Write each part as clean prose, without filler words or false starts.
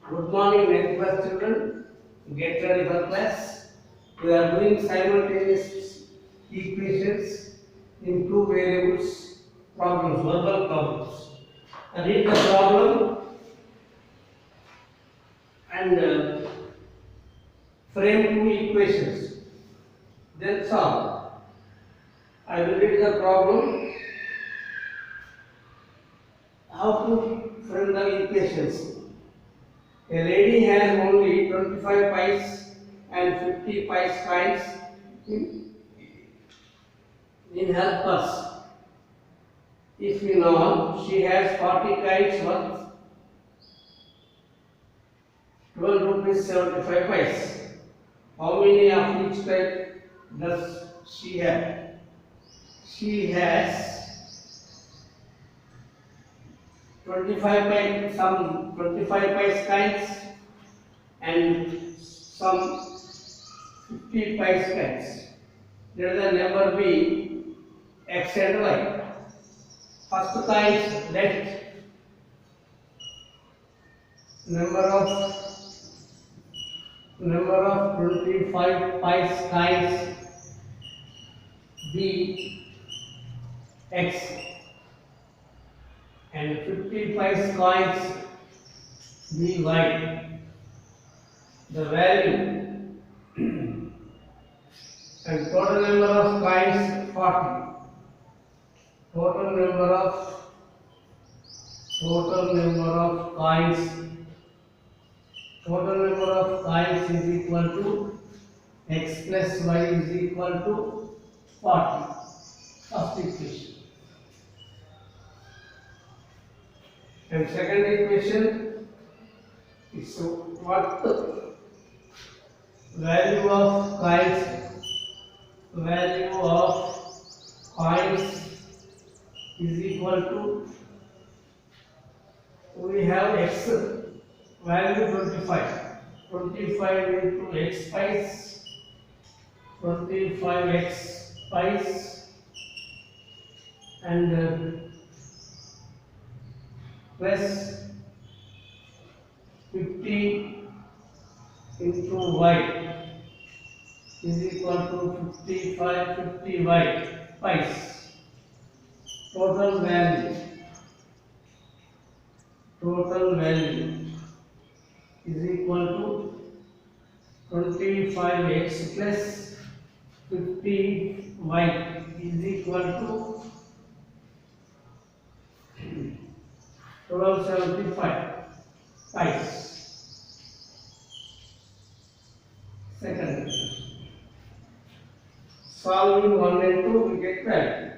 Good morning, 9th class children. Get ready for class. We are doing simultaneous equations in two variables problems, verbal problems. Read the problem and frame two equations. Then solve. I will read the problem. How to frame the equations. A lady has only 25 pies and 50 pies coins in, in her purse. If we know she has 40 coins worth 12 rupees 75 pies. How many of each type does she have? She has 25 pies, some 25 pies coins and some 50 pies coins. Let the number be x and y. First coins let number of 25 pies coins be x and 50 pies coins be y. The value and total number of coins 40. Total number of coins is equal to x plus y is equal to 40. First equation. And second equation is what value of coins is equal to, we have x value 25 into x pies, 25x pies and plus 50 into y is equal to 50y pies. Total value is equal to 25x plus 50y is equal to 1275 pies. Second, solving 1 and 2 we get value.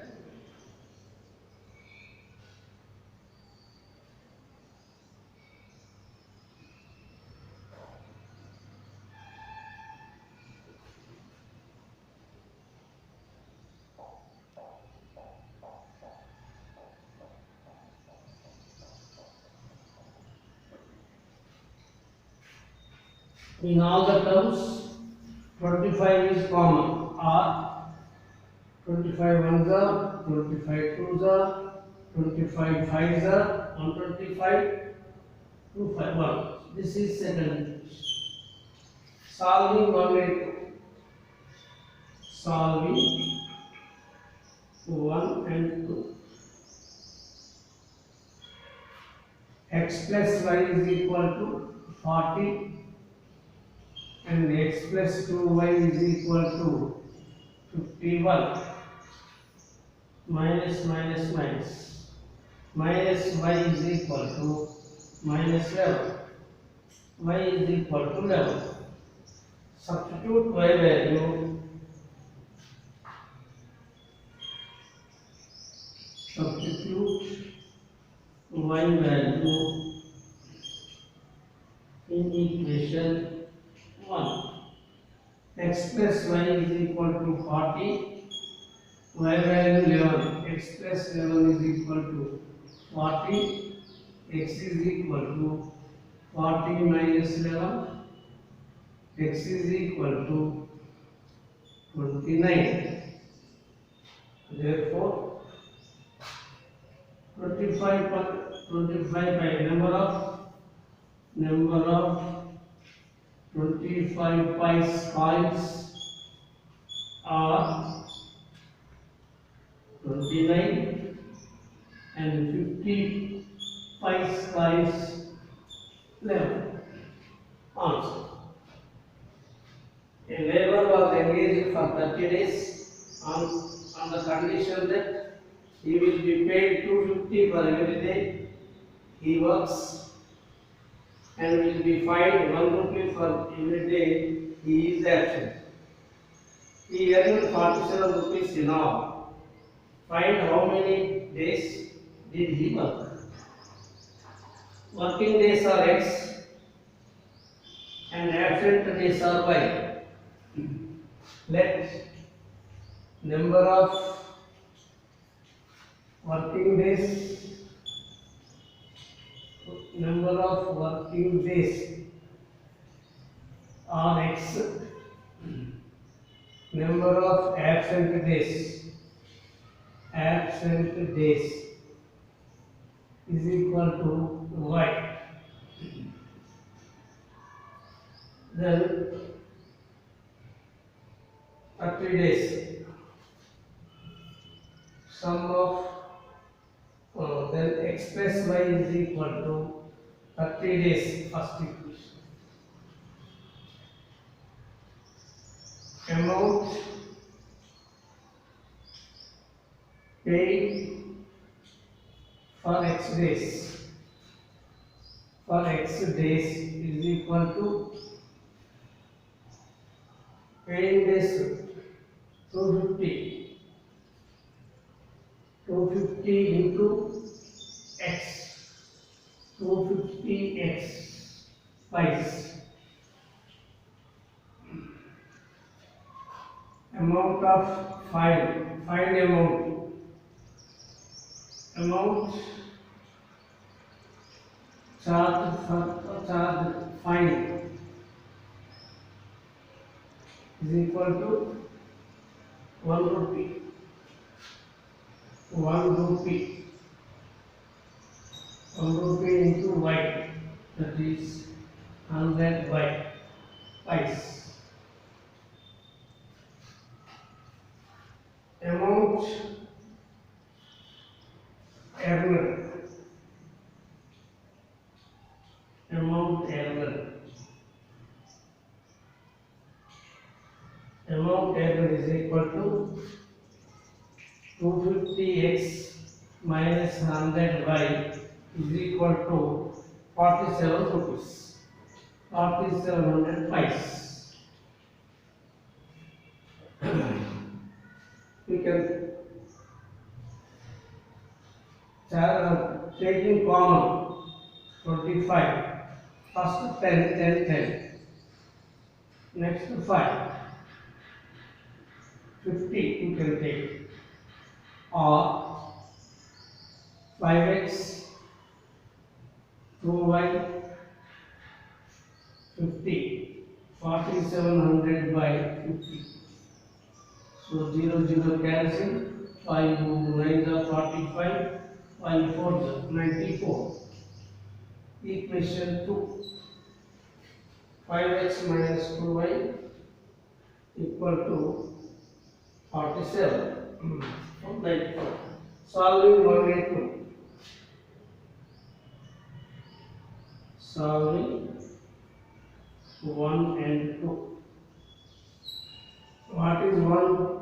In all the terms, 25 is common, or 25 ones are, 25 twos are, 25 fives are, 125, 251. This is second. Solving 1 and 2. Solving 1 and 2. X plus y is equal to 40 and x plus 2y is equal to 51. Minus y is equal to minus 11. Y is equal to 11. Substitute y value. Substitute y value in equation 1. X plus y is equal to 40. Y value 11. X plus 11 is equal to 40. X is equal to 40 minus 11. X is equal to 29. Therefore, 25 by number of number of 25 pice coins are 29 and 50 pice coins 11. Answer. A laborer was engaged for 30 days on the condition that he will be paid 250 for every day he works and will be fined 1 rupee for every day he is absent. He earned 47 rupees in all. Find how many days did he work. Working days are X and absent days are Y. Let number of working days are X. Number of absent days is equal to Y. Then 30 days. Sum of then X plus Y is equal to 30 days. First equation. Amount paid for X days is equal to paid days 250 into X 250X pice. Amount of find amount charge fine is equal to 1 rupee. 1 rupee into Y, that is 100 by pice. Amount earned is equal to 250X minus 100Y is equal to 47 rupees. 4700 pice. We can taking common 25. First 10. Next 5. 50 you can take. Or 5x 2y 50. 4700 by 50. So 0 cancel. 5 9 are 45. 5 4 94. Equation 2. 5x minus 2y equal to 47. 94. Solving 1 and 2. Solving 1 and 2. What is 1?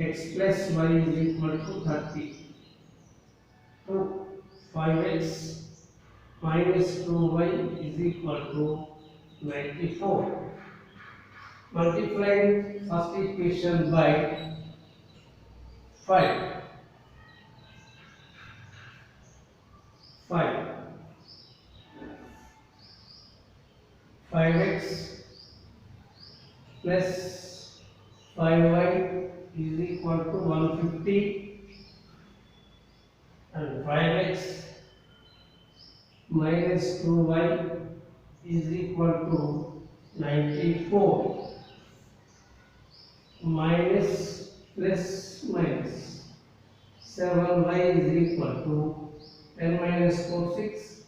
X plus y is equal to 30. 2 5x minus 2y is equal to 94. Multiplying first equation by 5. 5x plus 5y is equal to 150 and 5x minus 2y is equal to 94 minus plus minus 7y is equal to 10 minus 4 6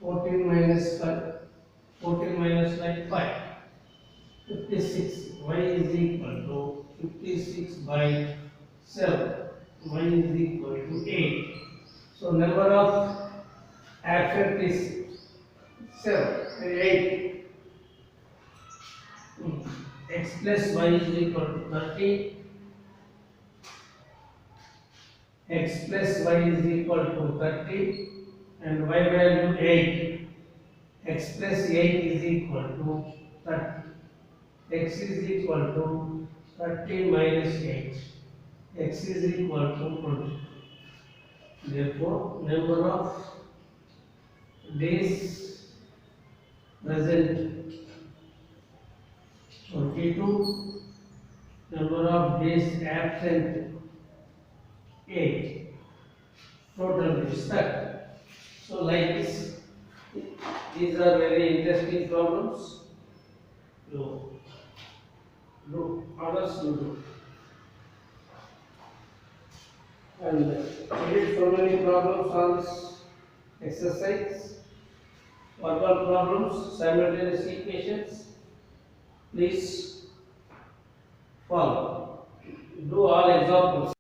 14 minus 5, 14 minus 5, 56. Y is equal to 56 by 7. Y is equal to 8. So number of absent is 8. X plus y is equal to 30. X plus y is equal to 30 and y value 8. X plus 8 is equal to 30. X is equal to 30 minus 8. X is equal to 20. Therefore, number of days present 22, number of days absent 8, total is 30. So like this, these are very interesting problems. You do, others you do. And we did so many problems on this exercise. Verbal problems, simultaneous equations. Please follow. Do all examples.